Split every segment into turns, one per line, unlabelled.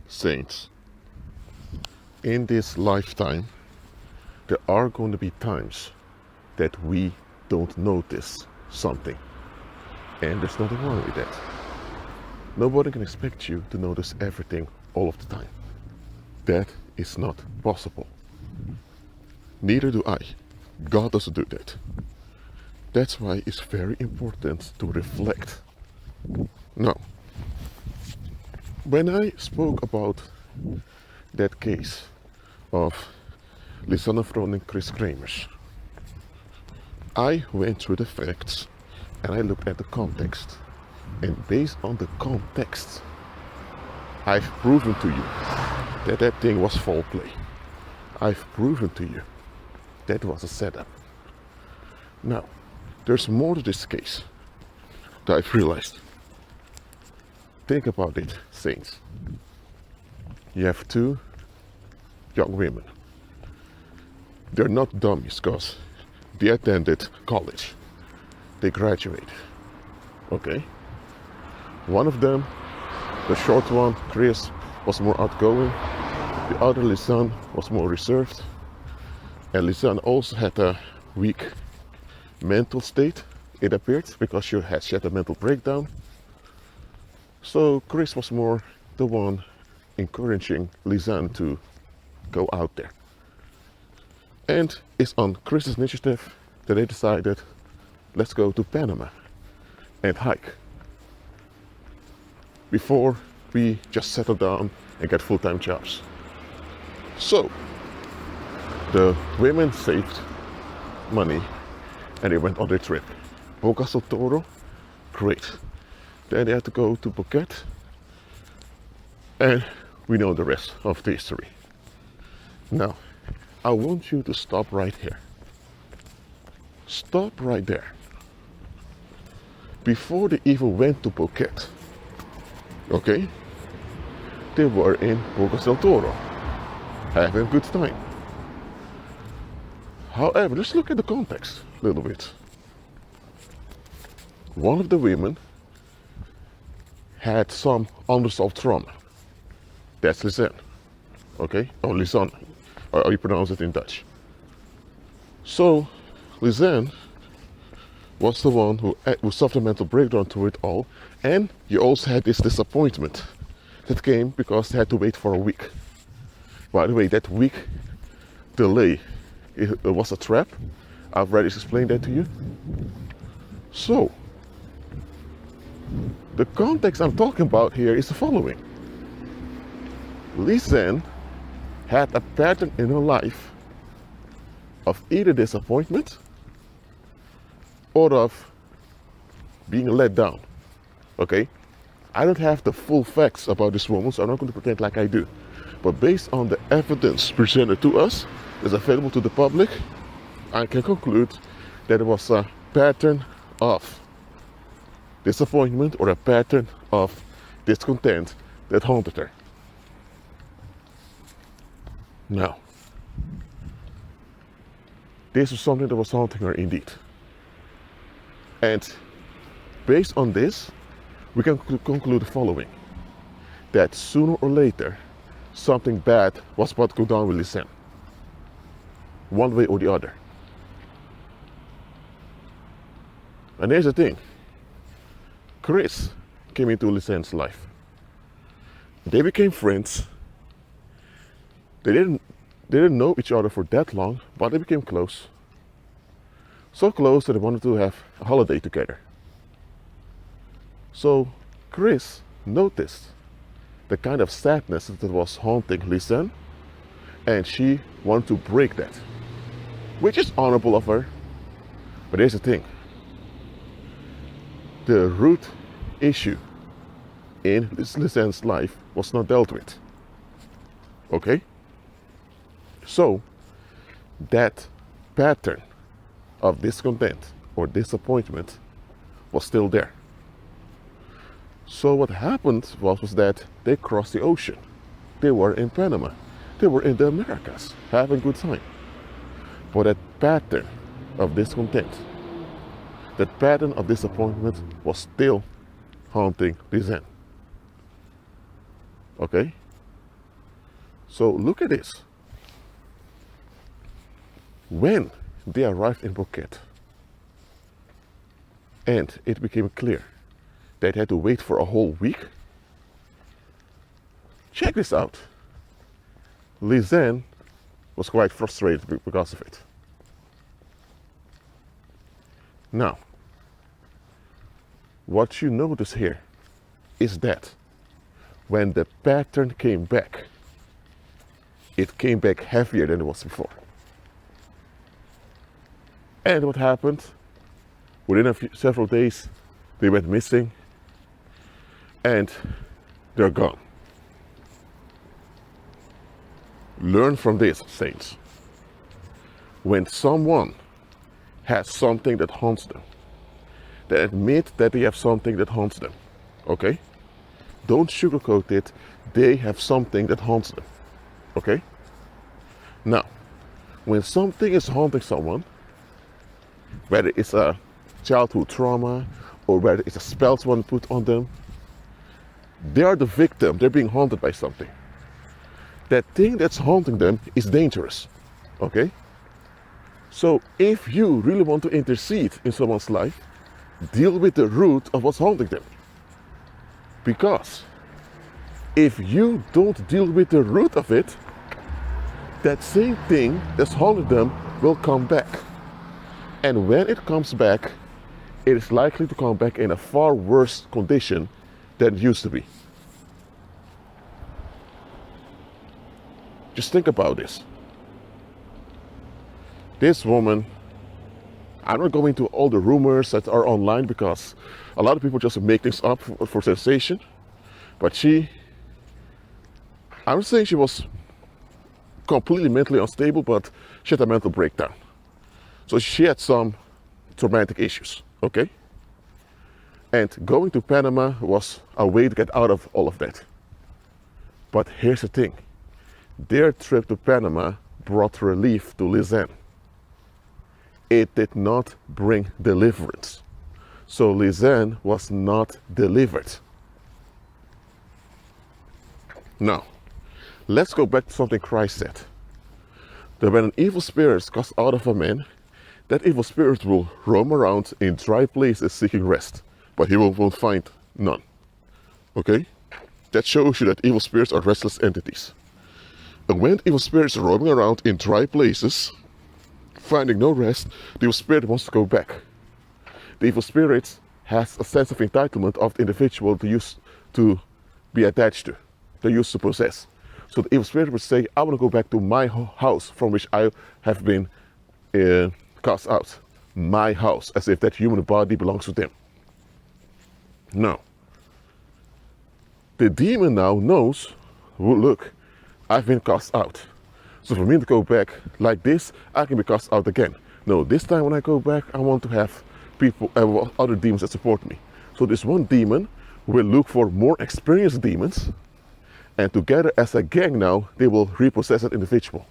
Saints, in this lifetime, there are going to be times that we don't notice something. And there's nothing wrong with that. Nobody can expect you to notice everything all of the time. That is not possible. Neither do I. God doesn't do that. That's why it's very important to reflect. Now, when I spoke about that case of Lisanne, Froon and Kremers, I went through the facts and I looked at the context. And based on the context, I've proven to you that that thing was foul play. I've proven to you that was a setup. Now, there's more to this case that I've realized. Think about it, saints. You have two young women. They're not dummies because they attended college. They graduated. Okay? One of them, the short one, Kris, was more outgoing. The other, Lisanne, was more reserved. And Lisanne also had a weak mental state, it appeared, because she had a mental breakdown. So Kris was more the one encouraging Lisanne to go out there. And it's on Kris's initiative that they decided, let's go to Panama and hike. Before we just settle down and get full-time jobs. So, the women saved money and they went on their trip. Boca del Toro, great. Then they had to go to Phuket, and we know the rest of the history. Now, I want you to stop right here. Stop right there. Before they even went to Phuket, okay, they were in Boca del Toro, having a good time. However, let's look at the context a little bit. One of the women had some unresolved trauma. That's Lisanne, okay? Or Lisanne, or you pronounce it in Dutch. So, Lisanne was the one who suffered a mental breakdown through it all, and you also had this disappointment that came because they had to wait for a week. By the way, that week delay, it was a trap. I've already explained that to you. So, the context I'm talking about here is the following. Lisanne had a pattern in her life of either disappointment or of being let down. Okay? I don't have the full facts about this woman, so I'm not going to pretend like I do. But based on the evidence presented to us, is available to the public, I can conclude that it was a pattern of disappointment or a pattern of discontent that haunted her. Now, this was something that was haunting her indeed. And based on this, we can conclude the following. That sooner or later, something bad was about to go down with Lisanne. One way or the other. And here's the thing. Kris came into Lisanne's life. They became friends. They didn't know each other for that long, but they became close. So close that they wanted to have a holiday together. So Kris noticed the kind of sadness that was haunting Lisanne, and she wanted to break that, which is honorable of her. But here's the thing. The root issue in Lisanne's life was not dealt with. Okay? So, that pattern of discontent or disappointment was still there. So what happened was that they crossed the ocean. They were in Panama. They were in the Americas, having a good time. But that pattern of discontent, that pattern of disappointment was still haunting Lisanne. Okay? So look at this. When they arrived in Phuket, and it became clear that they had to wait for a whole week, check this out. Lisanne was quite frustrated because of it. Now, what you notice here is that when the pattern came back, it came back heavier than it was before. And what happened? Within several days, they went missing and they're gone. Learn from this, saints. When someone has something that haunts them, they admit that they have something that haunts them, okay? Don't sugarcoat it. They have something that haunts them, okay? Now, when something is haunting someone, whether it's a childhood trauma or whether it's a spell someone put on them, they are the victim. They're being haunted by something. That thing that's haunting them is dangerous, okay? So if you really want to intercede in someone's life, deal with the root of what's haunting them. Because if you don't deal with the root of it, that same thing that's haunting them will come back. And when it comes back, it is likely to come back in a far worse condition than it used to be. Just think about this. This woman, I'm not going into all the rumors that are online because a lot of people just make things up for sensation. But I'm not saying she was completely mentally unstable, but she had a mental breakdown. So she had some traumatic issues, okay? And going to Panama was a way to get out of all of that. But here's the thing. Their trip to Panama brought relief to Lisanne. It did not bring deliverance. So Lisanne was not delivered. Now, let's go back to something Christ said. That when an evil spirit is cast out of a man, that evil spirit will roam around in dry places seeking rest, but he won't find none. Okay? That shows you that evil spirits are restless entities. And when evil spirits are roaming around in dry places, finding no rest, the evil spirit wants to go back. The evil spirit has a sense of entitlement of the individual to be attached to, they used to possess. So the evil spirit would say, I want to go back to my house from which I have been cast out. My house, as if that human body belongs to them. Now, the demon now knows, well, look, I've been cast out. So for me to go back like this, I can be cast out again. No, this time when I go back, I want to have people, other demons that support me. So this one demon will look for more experienced demons, and together as a gang now, they will repossess that individual.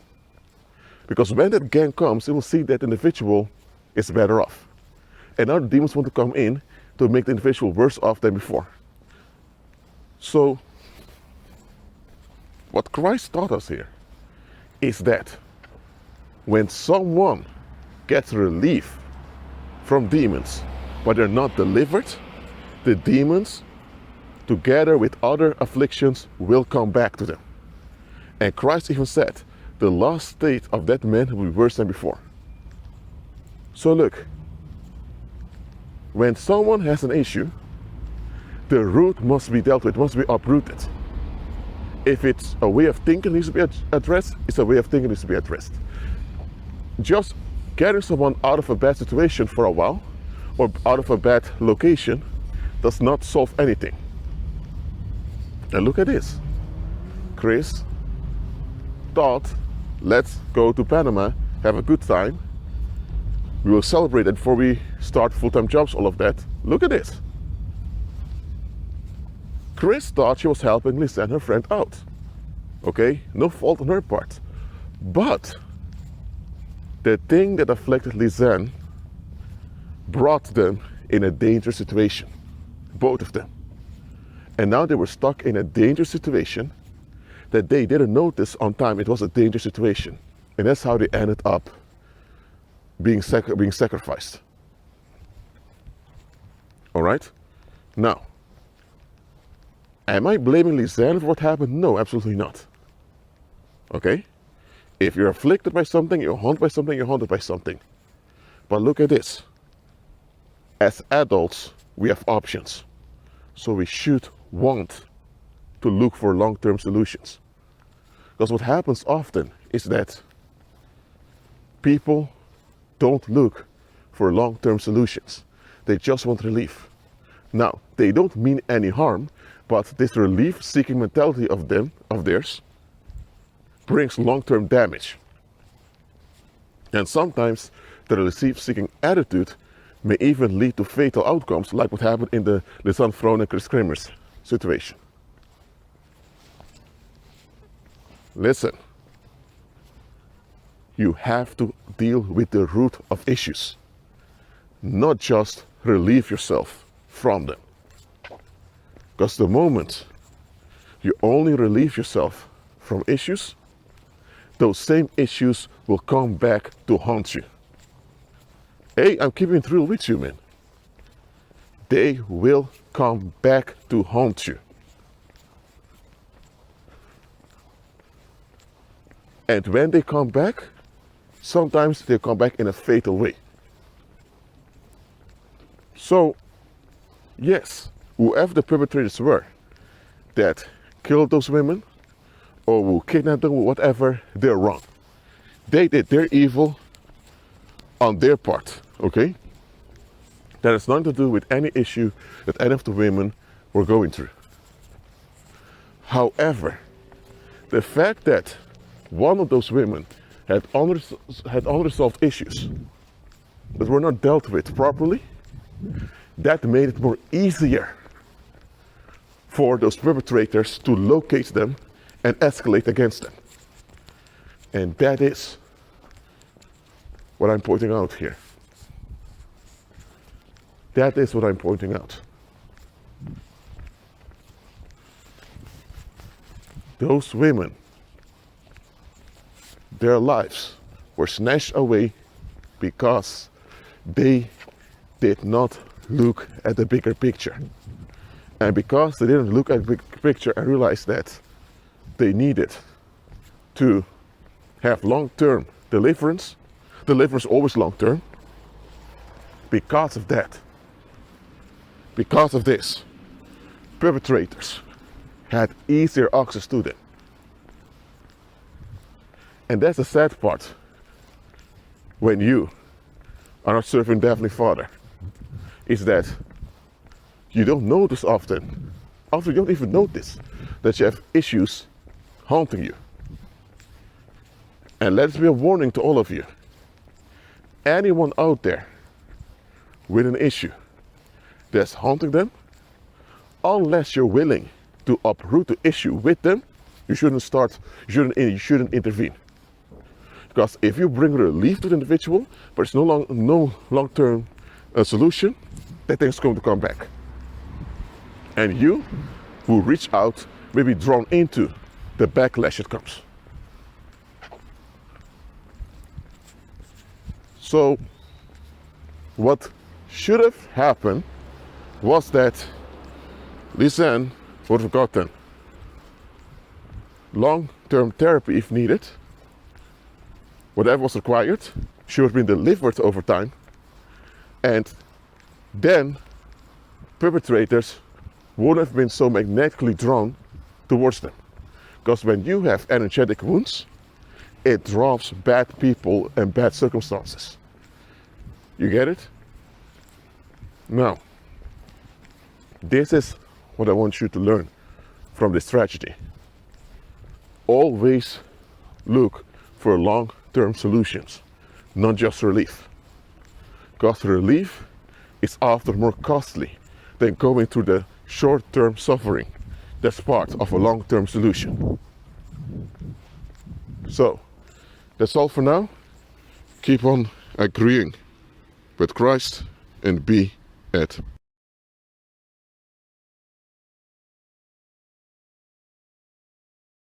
Because when that gang comes, they will see that individual is better off. And now the demons want to come in to make the individual worse off than before. So, what Christ taught us here is that when someone gets relief from demons, but they're not delivered, the demons, together with other afflictions, will come back to them. And Christ even said, the last state of that man will be worse than before. So look, when someone has an issue, the root must be dealt with, must be uprooted. If it's a way of thinking needs to be addressed, it's a way of thinking needs to be addressed. Just getting someone out of a bad situation for a while, or out of a bad location, does not solve anything. And look at this. Kris thought, let's go to Panama, have a good time. We will celebrate it before we start full-time jobs, all of that. Look at this. Kris thought she was helping Lisanne, her friend, out. Okay, no fault on her part. But the thing that afflicted Lisanne brought them in a dangerous situation, both of them. And now they were stuck in a dangerous situation that they didn't notice on time it was a dangerous situation. And that's how they ended up being sacrificed. All right? Now, am I blaming Lisanne for what happened? No, absolutely not. Okay? If you're afflicted by something, you're haunted by something, you're haunted by something. But look at this. As adults, we have options. So we should want to look for long-term solutions. Because what happens often is that people don't look for long-term solutions. They just want relief. Now, they don't mean any harm, but this relief-seeking mentality of theirs, brings long-term damage. And sometimes the relief-seeking attitude may even lead to fatal outcomes, like what happened in the Lisanne, Froon and Kremers situation. Listen, you have to deal with the root of issues, not just relieve yourself from them. Because the moment you only relieve yourself from issues, those same issues will come back to haunt you. Hey, I'm keeping it real with you, man. They will come back to haunt you. And when they come back, sometimes they come back in a fatal way. So, yes, whoever the perpetrators were that killed those women, or who kidnapped them, or whatever, they're wrong. They did their evil on their part, okay? That has nothing to do with any issue that any of the women were going through. However, the fact that one of those women had unresolved issues that were not dealt with properly, that made it more easier for those perpetrators to locate them and escalate against them. And that is what I'm pointing out here. That is what I'm pointing out. Those women, their lives were snatched away because they did not look at the bigger picture. And because they didn't look at the big picture and realize that they needed to have long-term deliverance always long-term, because of that, because of this, perpetrators had easier access to them. And that's the sad part when you are not serving the Heavenly Father, is that you don't notice often you don't even notice that you have issues haunting you. And let it be a warning to all of you. Anyone out there with an issue that's haunting them, unless you're willing to uproot the issue with them, you shouldn't intervene. Because if you bring relief to the individual, but it's no long-term solution, that thing's going to come back. And you who reach out may be drawn into the backlash that comes. So what should have happened was that Lisanne would have gotten long-term therapy if needed. Whatever was required, she would have been delivered over time. And then perpetrators wouldn't have been so magnetically drawn towards them. Because when you have energetic wounds, it draws bad people and bad circumstances. You get it? Now, this is what I want you to learn from this tragedy. Always look for long-term solutions, not just relief. Because relief is often more costly than going through the short-term suffering that's part of a long-term solution. So, that's all for now. Keep on agreeing with Christ and be at